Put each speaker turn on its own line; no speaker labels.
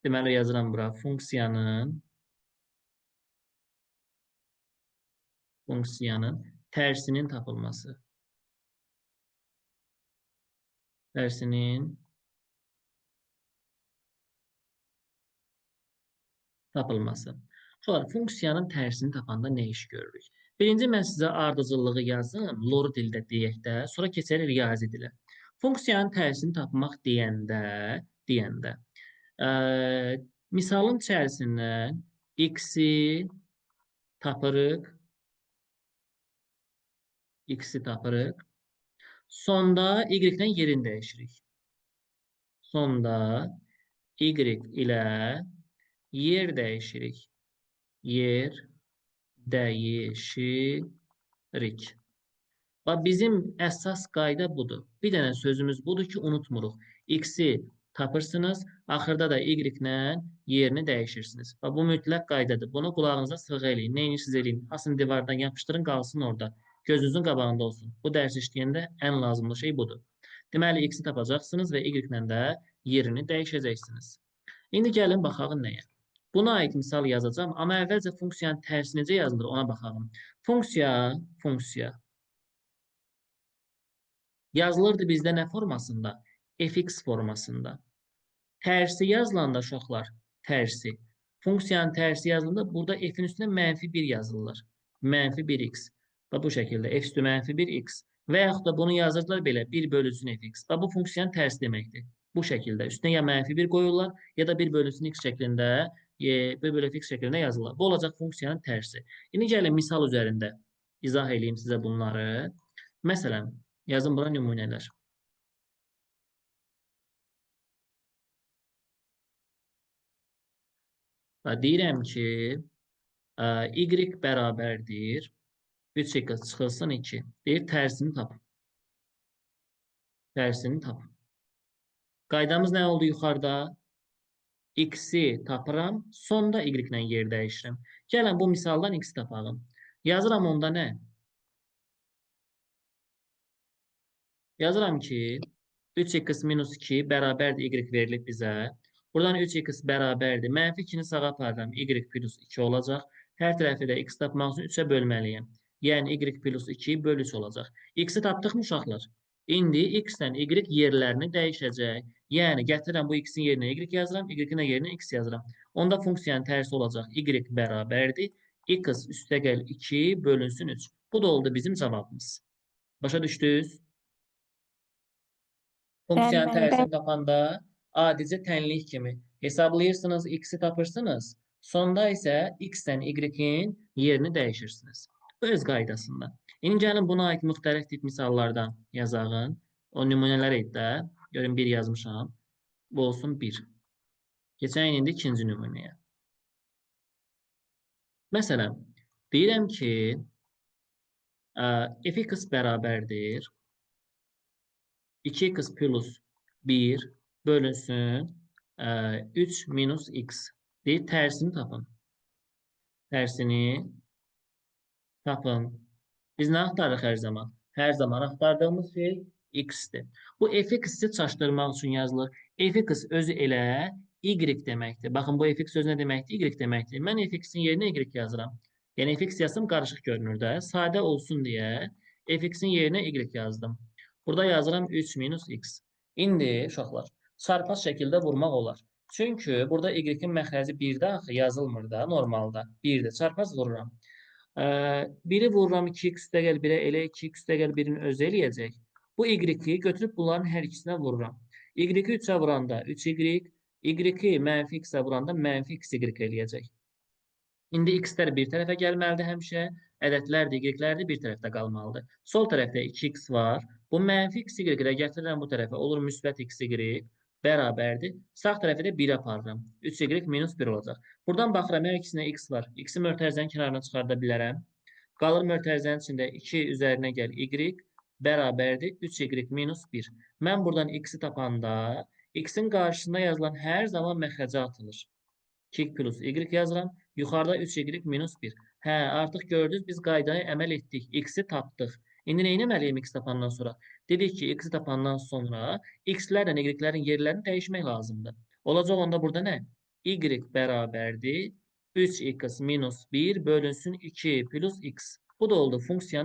Deməli yazıram bura funksiyanın tərsinin tapılması. Tərsinin tapılması. Sonra funksiyanın tərsini tapanda nə iş görürük? Birinci mən sizə ardıcıllığı yazım, loru dildə deyək də, sonra keçərik riyazi dilə. Funksiyanın tərsini tapmaq deyəndə, ə, misalın içərisindən x-i tapırıq, x-i tapırıq. Sonda y-dən yerini dəyişirik. Sonda y ilə yer dəyişirik. Yer dəyişirik. Bax, bizim əsas qayda budur. Bir dənə sözümüz budur ki, unutmuruq. X-i tapırsınız, axırda da y-lə yerini dəyişirsiniz. Bax, bu mütləq qaydadır. Bunu qulağınıza sığa eləyin. Neyinirsiniz eləyin? Asın divardan yapışdırın, qalsın orada. Gözünüzün qabağında olsun. Bu dərs işləyəndə ən lazımlı şey budur. Deməli, x-i tapacaqsınız və y-lə də yerini dəyişəcəksiniz. İndi gəlin baxaq nəyə. Buna aid misal yazacağım, amma əvvəlcə funksiyanın tərsi necə yazılır ona baxalım. Funksiya yazılırdı bizdə nə formasında? Fx formasında. Tərsi yazılanda uşaqlar, tərsi. Funksiyanın tərsi yazılanda burada f-in üstünə -1 yazılır. -1x. Və bu şəkildə f üstü -1x. Və yaxud da bunu yazırdılar belə 1/fx. Və bu funksiyanın tərsi deməkdir. Bu şəkildə. Üstünə ya -1 qoyurlar, ya da 1/x şəklində, 1/x şəklində yazırlar. Bu olacaq funksiyanın tərsi. İndi gəlin misal üzərində izah edeyim sizə bunları. Məsələn, yazın bura nümunələr. Və deyirəm ki, y bərabərdir 3x çıxılsın 2. Deyir, tərsini tapın. Tərsini tapın. Qaydamız nə oldu yuxarıda? X-i tapıram, sonda y-lə yer dəyişirəm. Gəlin bu misaldan x-i tapalım. Yazıram onda nə? Yazıram ki, 3x minus 2 bərabərdir y verilib bizə. Buradan 3x bərabərdir. -2-ni sağa aparıram. Y plus 2 olacaq. Hər tərəfi də x tapmaq üçün 3-ə bölməliyəm. Yəni y plus 2 bölü 3 olacaq. X-i tapdıq mı uşaqlar? İndi x-lə y yerlərini dəyişəcək. Yəni gətirirəm bu x-in yerinə y yazıram, y-in yerinə x yazıram. Onda funksiyanın tərsi olacaq. Y bərabərdir. X üstəgəl 2 bölünsün 3. Bu da oldu bizim cavabımız. Başa düşdünüz?
Bəli,
Funksiyanın
bəli.
tərsini tapanda adicə tənlik kimi hesablayırsınız, x-i tapırsınız. Sonda isə x-dən y-in yerini dəyişirsiniz. Bu öz qaydasında. İndi gəlin buna aid müxtəlif tip misallardan yazağın. O nümunələr eddə. Görün, bir yazmışam. Bu olsun 1. Keçən indi ikinci nümunəyə. Məsələn, deyirəm ki, f(x) bərabərdir 2x plus 1 bölünsün 3 minus x. Deyir, tərsini tapın. Tərsini tapın. Biz nə axtarırıq hər zaman? Hər zaman axtardığımız şey x-dir. Bu fx-i çaşdırmaq üçün yazılır. Fx özü elə y deməkdir. Baxın, bu fx özü nə deməkdir? Y deməkdir. Mən fx-in yerinə y yazıram. Yəni fx yazsam qarışıq görünür də. Sadə olsun deyə fx-in yerinə y yazdım. Burada yazıram 3 minus x. İndi uşaqlar, çarpaz şəkildə vurmaq olar. Çünki burada y-in məxrəci 1-də axı yazılmır da normalda. 1-də çarpaz vururam. 1-i vururam 2x üstəgəl 1-ə, elə 2x üstəgəl 1-in özü eləyəcək. Bu y-i götürüb bunların hər ikisinə vururam. Y-i 3-ə vuranda 3y, y-i -x-ə vuranda -xy eləyəcək. İndi x-lər bir tərəfə gəlməlidir həmişə. Ədədlər də y-lər də bir tərəfdə qalmalıdır. Sol tərəfdə 2x var. Bu -xy-lə gətirirəm bu tərəfə. Olur müsbət xy bərabərdir. Sağ tərəfə də 1 aparıram. 3y minus 1 olacaq. Buradan baxıram, hər ikisinə x var. X-i mötərizənin kənarına çıxarda bilərəm. Qalır mötərizənin içində 2 üzərinə gəl y bərabərdir 3y minus 1. Mən buradan x-i tapanda x-in qarşısında yazılan hər zaman məxrəcə atılır. 2 plus y yazıram. Yuxarıda 3y minus 1. Hə, artıq gördünüz, biz qaydaya əməl etdik. X-i tapdıq. İndi nə etməliyim x tapandan sonra? Dedik ki, x tapandan sonra x-lərlə y-lərin yerlərini dəyişmək lazımdır. Olacaq onda burada nə? y bərabərdir 3x minus 1 bölünsün 2 plus x. Bu da oldu funksiyanın